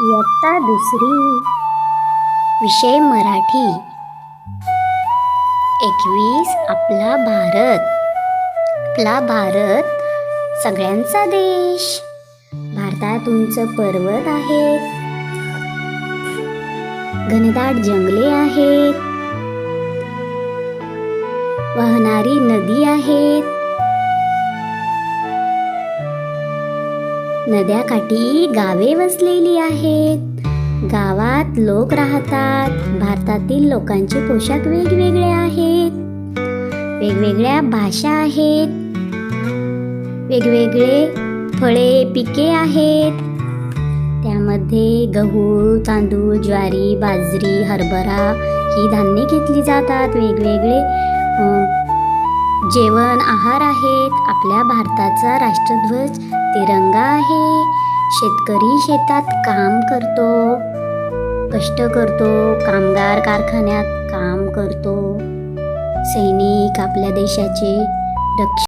इयत्ता दुसरी, विषय मराठी. 21. आपला भारत. आपला भारत सगळ्यांचा देश. भारतात उंच पर्वत आहेत, घनदाट जंगले आहेत, वाहणारी नदी आहेत, नद्याकाठी गावे वसलेली आहेत. गावात लोक राहतात. भारतातील लोकांचे पोशाख वेगवेगळे आहेत, वेगवेगळ्या भाषा आहेत, वेगवेगळे फळे पिके आहेत. त्यामध्ये गहू, तांदूळ, ज्वारी, बाजरी, हरभरा ही धान्ये घेतली जातात. वेगवेगळे जेवण आहार आहेत. आपल्या भारताचा राष्ट्रध्वज तिरंगा आहे. शेतकरी शेतात काम करतो, कष्ट करतो. कामगार कारखान्यात काम करतो. सैनिक आपल्या देशाचे रक्षण